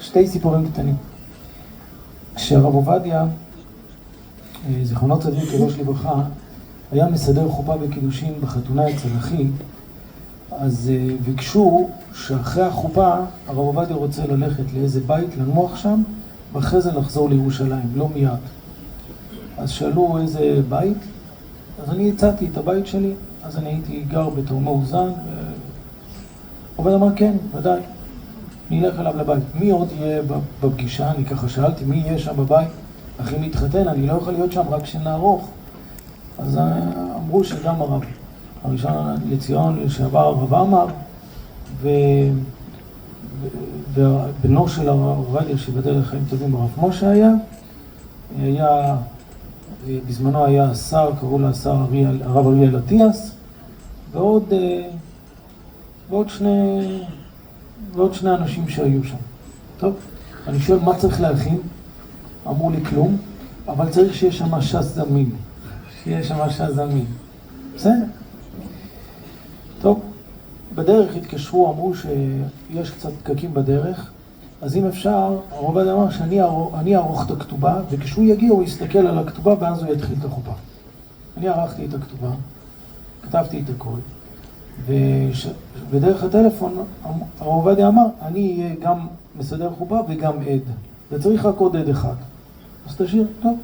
שתי סיפורים קטנים. כשהרב עובדיה, זיכרונו צדיק קדוש לברכה, היה מסדר חופה וקידושין בחתונה אצל אחי, אז ביקשו שאחרי החופה הרב עובדיה רוצה ללכת לאיזה בית, לנוח שם, ואחרי זה לחזור לירושלים, לא מיד. אז שאלו איזה בית, אז אני הצעתי את הבית שלי, אז אני הייתי גר בתור מאוזן, עובד אמר כן, ודאי, נלך אליו לבית. מי עוד יהיה בפגישה? אני ככה שאלתי, מי יהיה שם בבית? אחי מתחתן, אני לא יכול להיות שם רק שנערוך. אז אמרו שגם הרב, הראשון לציון לשעבר הרב עמר, ובנו של הרב עובדיה שיבדל לחיים טובים הרב משה היה, בזמנו היה שר, קראו לה שר הרב אריאל אטיאס, ועוד שני אנשים שהיו שם. טוב, אני שואל מה צריך להכין? אמרו לי כלום, אבל צריך שיהיה שם ש"ס זמין. בסדר? טוב, בדרך התקשרו, אמרו שיש קצת פקקים בדרך, אז אם אפשר, הרב עובדיה אמר שאני אערוך את הכתובה, וכשהוא יגיע הוא יסתכל על הכתובה ואז הוא יתחיל את החופה. אני ערכתי את הכתובה, כתבתי את הכל, ודרך הטלפון הרב עובדיה אמר, אני אהיה גם מסדר חופה וגם עד, וצריך רק עוד עד אחד. אז תשאיר, טוב,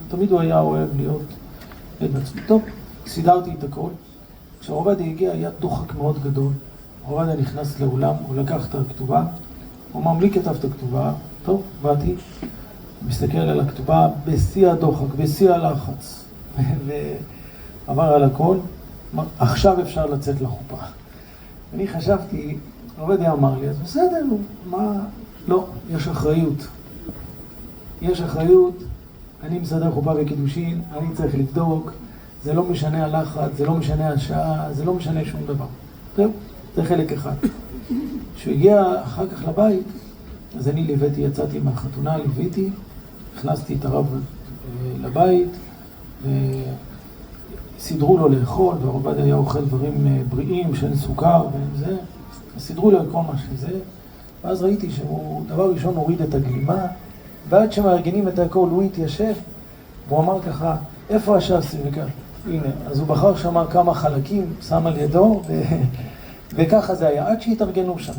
תמיד הוא היה אוהב להיות עד בעצמי. טוב, סידרתי את הכל. כשהרב עובדיה הגיע היה דוחק מאוד גדול. הרב עובדיה נכנס לאולם, הוא לקח את הכתובה, הוא אמר, מי כתב את הכתובה? טוב, באתי, מסתכל על הכתובה בשיא הדוחק, בשיא הלחץ, ועבר על הכל, אמר, עכשיו אפשר לצאת לחופה. אני חשבתי, הרב עובדיה אמר לי, אז בסדר, מה? לא, יש אחריות. יש אחריות, אני מסדר חופה וקידושין, אני צריך לבדוק, זה לא משנה הלחץ, זה לא משנה השעה, זה לא משנה שום דבר. טוב, זה חלק אחד. כשהוא הגיע אחר כך לבית, אז אני ליוויתי, יצאתי מהחתונה, ליוויתי, הכנסתי את הרב לבית, וסידרו לו לאכול, והרב עובדיה היה אוכל דברים בריאים, שאין סוכר וזה, סידרו לו כל מה שזה, ואז ראיתי שהוא דבר ראשון הוריד את הגלימה, ועד שמארגנים את הכל הוא התיישב, והוא אמר ככה, איפה הש"ס? הנה, אז הוא בחר שם כמה חלקים, שם על ידו, וככה זה היה, עד שהתארגנו שם.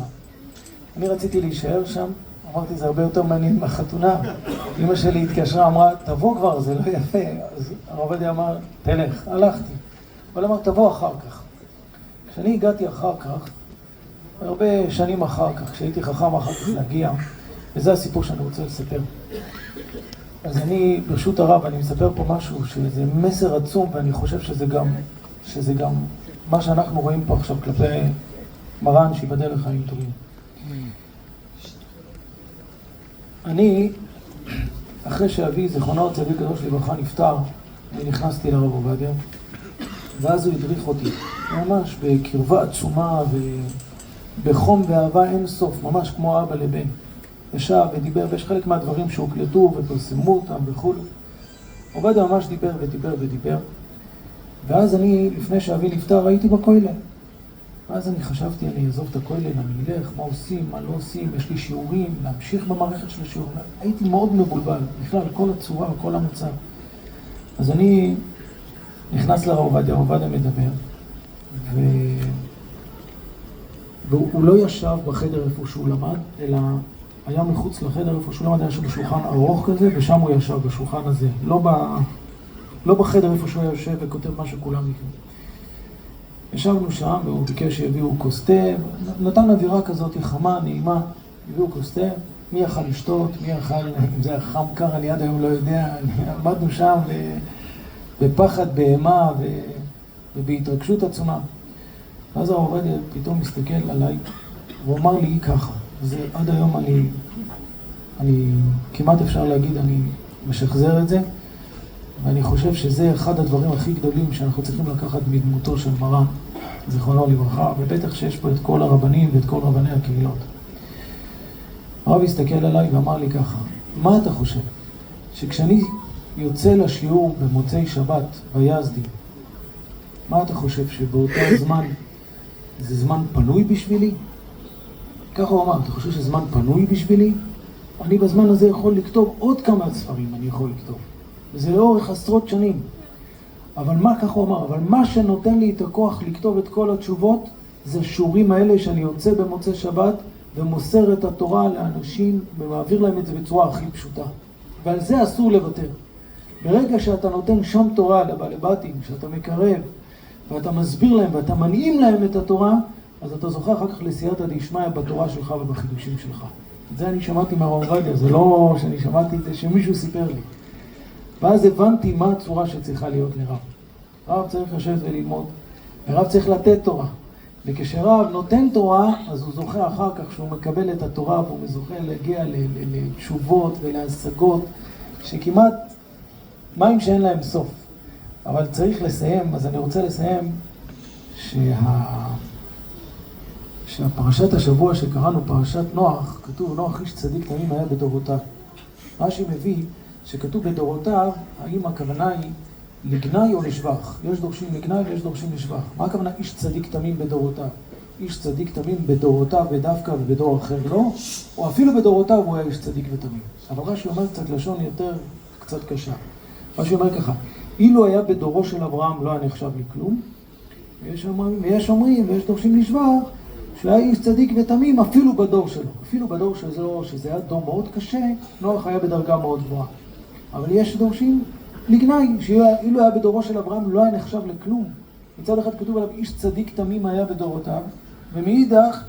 אני רציתי להישאר שם, אמרתי, זה הרבה יותר מעניין מהחתונה. אמא שלי התקשרה, אמרה, תבוא כבר, זה לא יפה. אז הרב עובדיה אמר, תלך, הלכתי. אבל אמר, תבוא אחר כך. כשאני הגעתי אחר כך, הרבה שנים אחר כך, כשהייתי חכם אחר כך להגיע, וזה הסיפור שאני רוצה לספר. אז אני, ברשות הרב, אני מספר פה משהו שזה מסר עצום, ואני חושב שזה גם מה שאנחנו רואים פה עכשיו כלפי מרן שיבדל לחיים טובים. אני, אחרי שאבי, זיכרונו צדיק קדוש לברכה, נפטר, אני נכנסתי לרב עובדיה, ואז הוא הדריך אותי, ממש בקרבה עצומה ובחום ואהבה אין סוף, ממש כמו אבא לבן. ישב ודיבר, ויש חלק מהדברים שהוקלטו ופרסמו אותם וכו'. עובדיה ממש דיבר ודיבר. ואז אני, לפני שאבי נפטר, הייתי בכולל. ואז אני חשבתי, אני אעזוב את הכולל, אני אלך, מה עושים, מה לא עושים, יש לי שיעורים, להמשיך במערכת של השיעורים. הייתי מאוד מבולבל, בכלל, כל הצורה, כל המצב. אז אני נכנס לרב עובדיה, הרב עובדיה מדבר, והוא לא ישב בחדר איפה שהוא למד, אלא היה מחוץ לחדר איפה שהוא למד, היה שם בשולחן ארוך כזה, ושם הוא ישב בשולחן הזה, לא בחדר איפה שהוא יושב וכותב מה שכולם מכירים. ישבנו שם, והוא ביקש שיביאו כוס תה, נתן אווירה כזאת חמה, נעימה, הביאו כוס תה, מי יכל לשתות, מי יכל, אם זה היה חם קר, אני עד היום לא יודע, עמדנו שם בפחד, בהמה ובהתרגשות עצומה. ואז הרב עובדיה פתאום מסתכל עליי, והוא אמר לי ככה, זה עד היום אני כמעט אפשר להגיד, אני משחזר את זה, ואני חושב שזה אחד הדברים הכי גדולים שאנחנו צריכים לקחת מדמותו של מרן, זיכרונו לברכה, ובטח שיש פה את כל הרבנים ואת כל רבני הקהילות. הרב הסתכל עליי ואמר לי ככה, מה אתה חושב? שכשאני יוצא לשיעור במוצאי שבת ביזדי, מה אתה חושב שבאותו זמן זה זמן פנוי בשבילי? ככה הוא אמר, אתה חושב שזמן פנוי בשבילי? אני בזמן הזה יכול לכתוב עוד כמה ספרים, אני יכול לכתוב. וזה לאורך עשרות שנים. אבל מה, ככה הוא אמר, אבל מה שנותן לי את הכוח לכתוב את כל התשובות, זה השיעורים האלה שאני יוצא במוצאי שבת, ומוסר את התורה לאנשים, ומעביר להם את זה בצורה הכי פשוטה. ועל זה אסור לוותר. ברגע שאתה נותן שם תורה לבעלי בתים, שאתה מקרב, ואתה מסביר להם, ואתה מנעים להם את התורה, אז אתה זוכה אחר כך לסייעתא דשמיא בתורה שלך ובחידושים שלך. את זה אני שמעתי מהרב עובדיה, זה לא שאני שמעתי את זה, שמישהו סיפר לי. ואז הבנתי מה הצורה שצריכה להיות לרב. רב צריך לשבת וללמוד, ורב צריך לתת תורה. וכשרב נותן תורה, אז הוא זוכה אחר כך שהוא מקבל את התורה, והוא זוכה להגיע לתשובות ולהשגות, שכמעט מים שאין להם סוף. אבל צריך לסיים, אז אני רוצה לסיים שהפרשת השבוע שקראנו, פרשת נוח, כתוב נוח איש צדיק תמים היה בדורותיו. רש"י מביא שכתוב בדורותיו, האם הכוונה היא לגנאי או לשבח? יש דורשים לגנאי ויש דורשים לשבח. מה הכוונה איש צדיק תמים בדורותיו? איש צדיק תמים בדורותיו ודווקא ובדור אחר לא, או אפילו בדורותיו הוא היה איש צדיק ותמים. אבל רש"י אומר קצת לשון יותר קצת קשה. רש"י אומר ככה, אילו היה בדורו של אברהם לא היה נחשב לכלום, ויש אומרים ויש דורשים לשבח, שהוא היה איש צדיק ותמים אפילו בדור שלו. אפילו בדור שלו, שזה היה דור מאוד קשה, נוח היה בדרגה מאוד גבוהה. אבל יש דורשים לגנאי, שאילו היה בדורו של אברהם לא היה נחשב לכלום. מצד אחד כתוב עליו איש צדיק תמים היה בדורותיו, ומאידך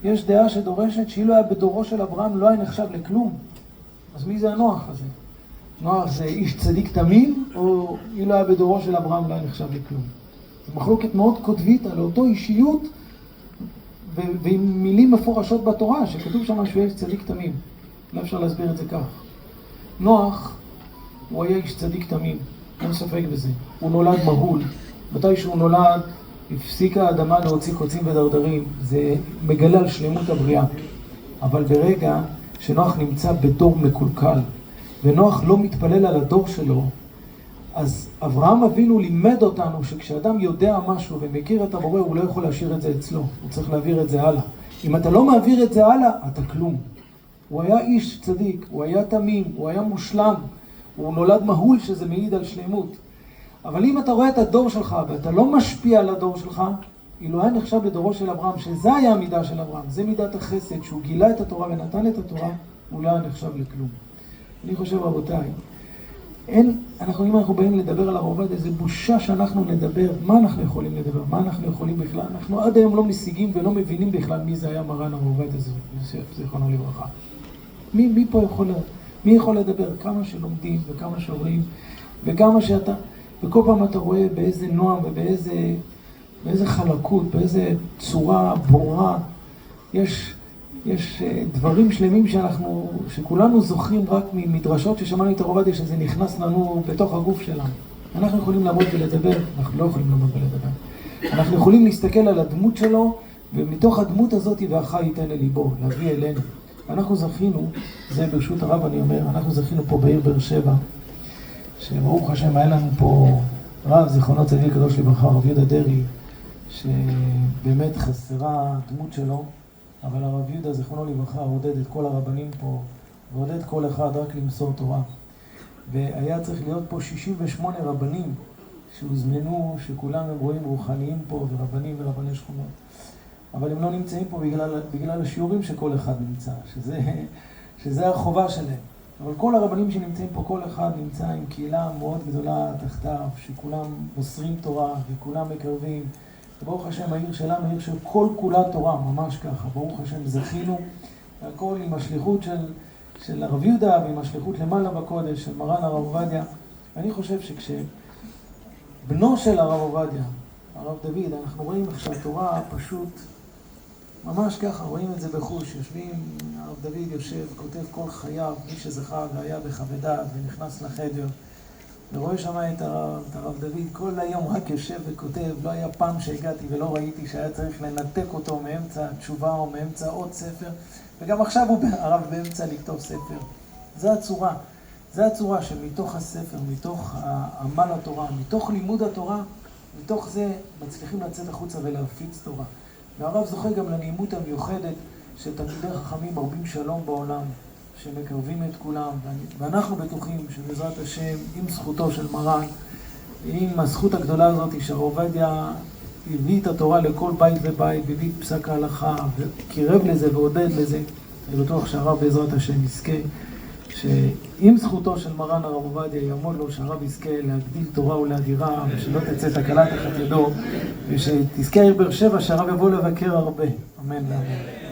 יש דעה שדורשת שאילו היה בדורו של אברהם לא היה נחשב לכלום. אז מי זה הנוח הזה? נוח זה איש צדיק תמים, או אילו היה בדורו של אברהם לא היה נחשב לכלום? זו מחלוקת מאוד קוטבית על אותו אישיות, ועם מילים מפורשות בתורה, שכתוב שם שהוא איש צדיק תמים. לא אפשר להסביר את זה כך. נוח, הוא היה איש צדיק תמים, אין ספק בזה. הוא נולד מהול. מתי שהוא נולד, הפסיקה האדמה להוציא קוצים ודרדרים. זה מגלה על שלמות הבריאה. אבל ברגע שנוח נמצא בדור מקולקל, ונוח לא מתפלל על הדור שלו, אז אברהם אבינו לימד אותנו שכשאדם יודע משהו ומכיר את הבורא, הוא לא יכול להשאיר את זה אצלו. הוא צריך להעביר את זה הלאה. אם אתה לא מעביר את זה הלאה, אתה כלום. הוא היה איש צדיק, הוא היה תמים, הוא היה מושלם. הוא נולד מהול שזה מעיד על שלמות. אבל אם אתה רואה את הדור שלך ואתה לא משפיע על הדור שלך, אילו היה נחשב בדורו של אברהם, שזה היה המידה של אברהם, זה מידת החסד, שהוא גילה את התורה ונתן את התורה, הוא לא היה נחשב לכלום. אני חושב, רבותיי, אם אנחנו באים לדבר על הרב עובדיה, זה בושה שאנחנו נדבר. מה אנחנו יכולים לדבר? מה אנחנו יכולים בכלל? אנחנו עד היום לא משיגים ולא מבינים בכלל מי זה היה מרן הרב עובדיה יוסף, זיכרונו לברכה. מי פה מי יכול לדבר? כמה שלומדים וכמה שאומרים וכמה שאתה, וכל פעם אתה רואה באיזה נועם ובאיזה חלקות, באיזה צורה ברורה יש דברים שלמים שכולנו זוכרים רק ממדרשות ששמענו את הרב עובדיה, שזה נכנס לנו בתוך הגוף שלנו. אנחנו יכולים לעמוד ולדבר, אנחנו לא יכולים לעמוד ולדבר. אנחנו יכולים להסתכל על הדמות שלו, ומתוך הדמות הזאת והחי ייתן לליבו, להביא אלינו. אנחנו זכינו, זה ברשות הרב אני אומר, אנחנו זכינו פה בעיר באר שבע, שברוך השם היה לנו פה רב, זיכרונו צדיק קדוש לברכה, הרב יהודה דרעי, שבאמת חסרה הדמות שלו, אבל הרב יהודה זיכרונו לברכה עודד את כל הרבנים פה, ועודד כל אחד רק למסור תורה. והיה צריך להיות פה 68 רבנים שהוזמנו, שכולם הם רואים רוחניים פה, ורבנים ורבני שכונות. אבל הם לא נמצאים פה בגלל השיעורים שכל אחד נמצא, שזה החובה שלהם. אבל כל הרבנים שנמצאים פה, כל אחד נמצא עם קהילה מאוד גדולה תחתיו, שכולם מוסרים תורה וכולם מקרבים. וברוך השם, העיר שלנו, העיר של כל כולה תורה, ממש ככה. ברוך השם, זכינו, הכל עם השליחות של הרב יהודה ועם השליחות למעלה בקודש של מרן הרב עובדיה. אני חושב שכשבנו של הרב עובדיה, הרב דוד, אנחנו רואים איך שהתורה פשוט, ממש ככה, רואים את זה בחוש, יושבים, הרב דוד יושב, כותב כל חייו, מי שזכה והיה בחבדה ונכנס לחדר, ורואה שם את הרב דוד, כל היום רק יושב וכותב, לא היה פעם שהגעתי ולא ראיתי שהיה צריך לנתק אותו מאמצע התשובה או מאמצע עוד ספר, וגם עכשיו הוא הרב באמצע לכתוב ספר. זה הצורה שמתוך הספר, מתוך עמל התורה, מתוך לימוד התורה, מתוך זה מצליחים לצאת החוצה ולהפיץ תורה. והרב זוכה גם לנעימות המיוחדת שתלמידי חכמים מרבים שלום בעולם, שמקרבים את כולם, ואנחנו בטוחים שבעזרת השם, עם זכותו של מרן, עם הזכות הגדולה הזאת שהרב עובדיה הביא את התורה לכל בית ובית, והביא את פסק ההלכה, וקירב לזה ועודד לזה, אני בטוח שהרב בעזרת השם יזכה, שעם זכותו של מרן הרב עובדיה יעמוד לו שהרב יזכה להגדיל תורה ולהדירה, ושלא תצא תקלה תחת ידו, ושתזכה העיר באר שבע שהרב יבוא לבקר הרבה. אמן ואמן.